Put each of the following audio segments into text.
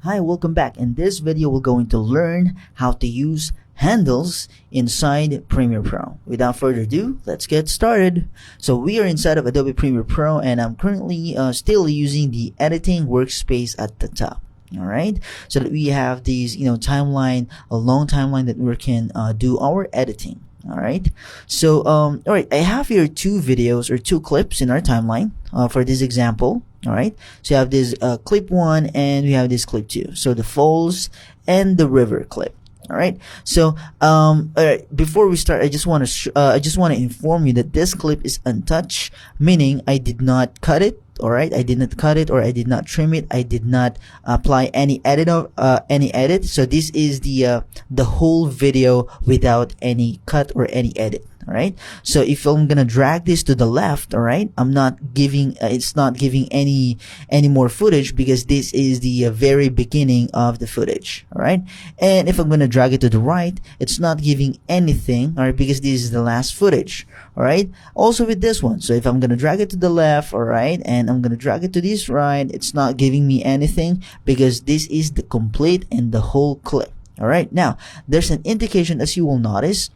Hi, welcome back. In this video, we're going to learn how to use handles inside Premiere Pro. Without further ado, let's get started. So we are inside of Adobe Premiere Pro, and I'm currently still using the editing workspace at the top. All right, so that we have these, timeline, a long timeline that we can do our editing. All right, so all right, I have here two videos or two clips in our timeline for this example. All right, so you have this clip 1 and we have this clip 2, so the falls and the river clip. All right, so all right, before we start, I just want to inform you that this clip is untouched, meaning I did not cut it. All right, I did not cut it, or I did not trim it. I did not apply any edit. So this is the whole video without any cut or any edit. All right, so if I'm gonna drag this to the left, all right, I'm not giving it's not giving any more footage, because this is the very beginning of the footage. All right, and if I'm gonna drag it to the right, it's not giving anything, all right, because this is the last footage. All right, also with this one, so if I'm gonna drag it to the left, all right, and I'm gonna drag it to this right, it's not giving me anything, because this is the complete and the whole clip. All right, now there's an indication, as you will notice.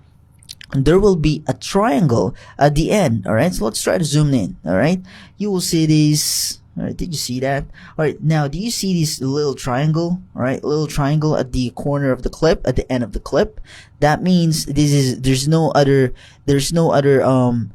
There will be a triangle at the end. All right, so let's try to zoom in. All right, you will see this. All right, did you see that? All right, now do you see this little triangle? All right, little triangle at the corner of the clip, at the end of the clip. That means there's no other thing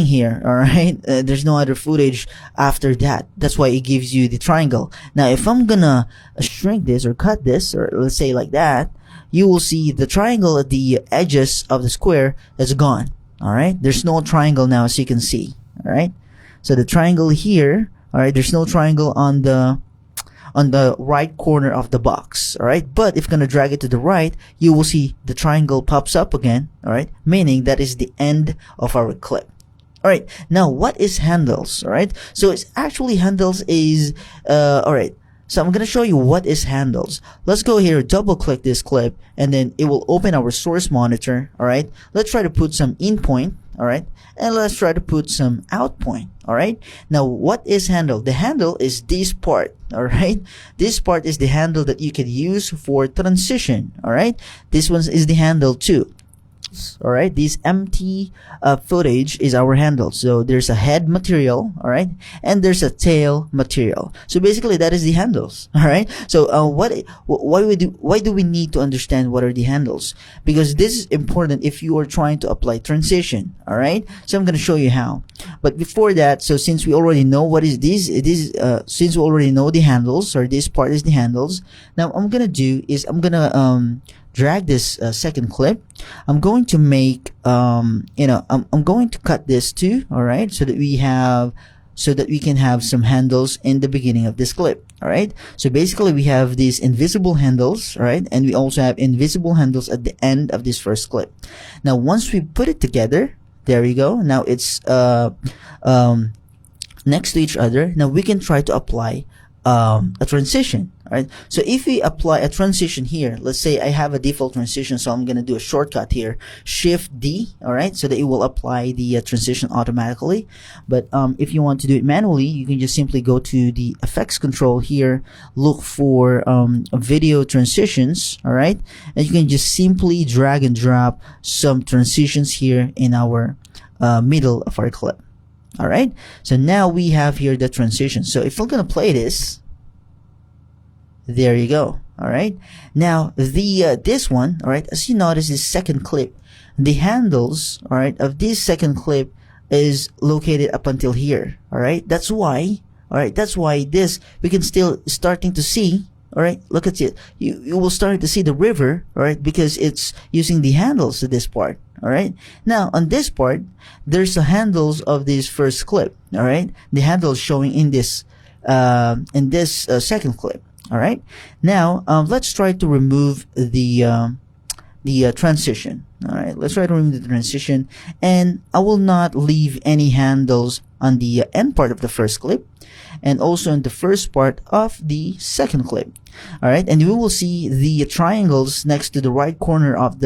here. All right, there's no other footage after that. That's why it gives you the triangle. Now if I'm gonna shrink this or cut this, or let's say like that, you will see the triangle at the edges of the square is gone. All right, there's no triangle now, as you can see. All right, so the triangle here, all right, there's no triangle on the right corner of the box. All right, but if you're gonna drag it to the right, you will see the triangle pops up again. All right, meaning that is the end of our clip. All right, now what is handles? All right, so it's actually handles is all right, so I'm gonna show you what is handles. Let's go here, double click this clip, and then it will open our source monitor. All right, let's try to put some in point. All right, and let's try to put some out point. All right, now what is handle? The handle is this part. All right, this part is the handle that you can use for transition. All right, this one is the handle too. All right, this empty footage is our handle. So there's a head material, all right, and there's a tail material. So basically that is the handles. All right, so why do we need to understand what are the handles? Because this is important if you are trying to apply transition. All right, so I'm going to show you how. But before that, so since we already know what is this, since we already know the handles, or this part is the handles, now I'm going to do is I'm going to drag this second clip. I'm going to make I'm going to cut this too. All right, so that we can have some handles in the beginning of this clip. All right, so basically we have these invisible handles, all right, and we also have invisible handles at the end of this first clip. Now once we put it together, there we go, now it's next to each other. Now we can try to apply a transition. All right, so if we apply a transition here, let's say I have a default transition, so I'm going to do a shortcut here, Shift D, all right, so that it will apply the transition automatically. But if you want to do it manually, you can just simply go to the effects control here, look for video transitions, all right, and you can just simply drag and drop some transitions here in our middle of our clip. All right, so now we have here the transition. So if I'm going to play this, there you go. All right, now this one, all right, as you notice, this second clip, the handles, all right, of this second clip is located up until here. All right, that's why, all right, that's why this we can still starting to see. All right, look at it, you will start to see the river, all right, because it's using the handles to this part. All right, now on this part there's the handles of this first clip. All right, the handles showing in this second clip. All right, now let's try to remove the transition. All right, let's try to remove the transition, and I will not leave any handles on the end part of the first clip, and also in the first part of the second clip. All right, and we will see the triangles next to the right corner of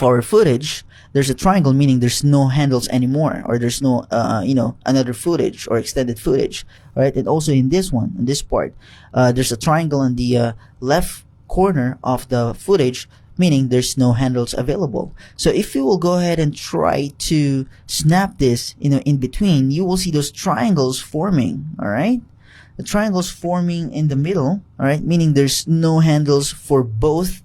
our footage, there's a triangle, meaning there's no handles anymore, or there's no another footage or extended footage. All right, and also in this one, in this part, there's a triangle on the left corner of the footage, meaning there's no handles available. So if you will go ahead and try to snap this in between, you will see those triangles forming. All right, the triangles forming in the middle. All right, meaning there's no handles for both.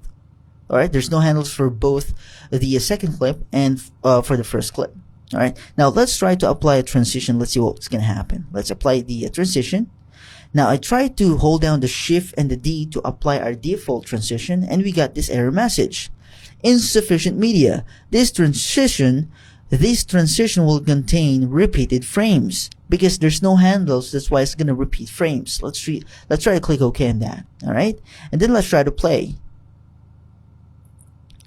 All right, there's no handles for both the second clip and for the first clip. All right, now let's try to apply a transition. Let's see what's gonna happen. Let's apply the transition. Now I tried to hold down the shift and the D to apply our default transition, and we got this error message: insufficient media. This transition will contain repeated frames because there's no handles. That's why it's gonna repeat frames. Let's try to click OK on that. All right, and then let's try to play.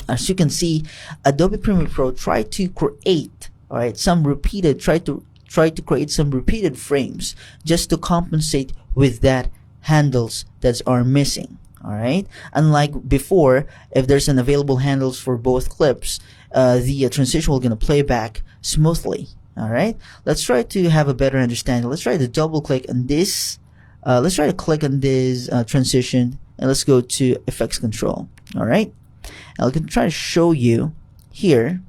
As you can see, Adobe Premiere Pro tried to create, try to create some repeated frames just to compensate with that handles that are missing. All right, unlike before, if there's an available handles for both clips, the transition will gonna play back smoothly. All right, let's try to have a better understanding. Let's try to double click on this. Let's try to click on this transition, and let's go to effects control. All right, I can try to show you here.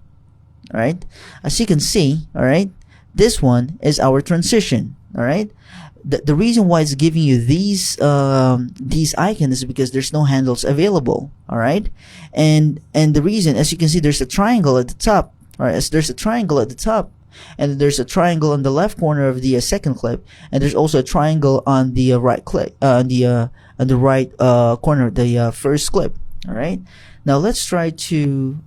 All right, as you can see, all right, this one is our transition. All right, the reason why it's giving you these icons is because there's no handles available. All right, and the reason, as you can see, there's a triangle at the top. All right, there's a triangle at the top, and there's a triangle on the left corner of the second clip, and there's also a triangle on the right clip, on the right corner of the first clip. All right, now let's try to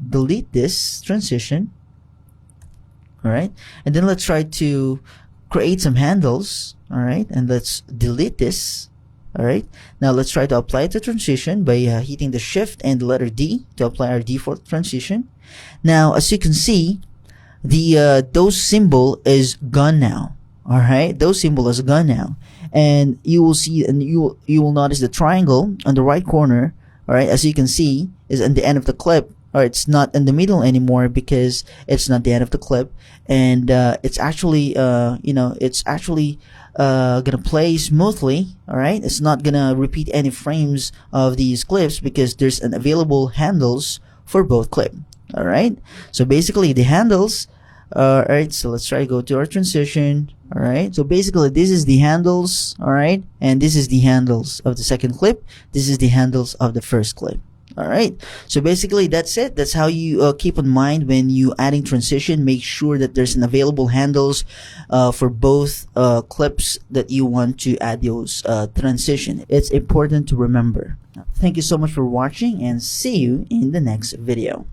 delete this transition. All right, and then let's try to create some handles. All right, and let's delete this. All right, now let's try to apply the transition by hitting the shift and the letter D to apply our default transition. Now, as you can see, the those symbol is gone now. All right, those symbol is gone now, and you will see, and you will notice the triangle on the right corner. All right, as you can see, is at the end of the clip. Or it's not in the middle anymore because it's not the end of the clip, and it's actually gonna play smoothly. All right, it's not gonna repeat any frames of these clips because there's an available handles for both clip. All right, so basically the handles. All right, so let's try to go to our transition. All right, so basically this is the handles. All right, and this is the handles of the second clip. This is the handles of the first clip. All right, so basically that's it. That's how you keep in mind when you adding transition. Make sure that there's an available handles for both clips that you want to add those transition. It's important to remember. Thank you so much for watching, and see you in the next video.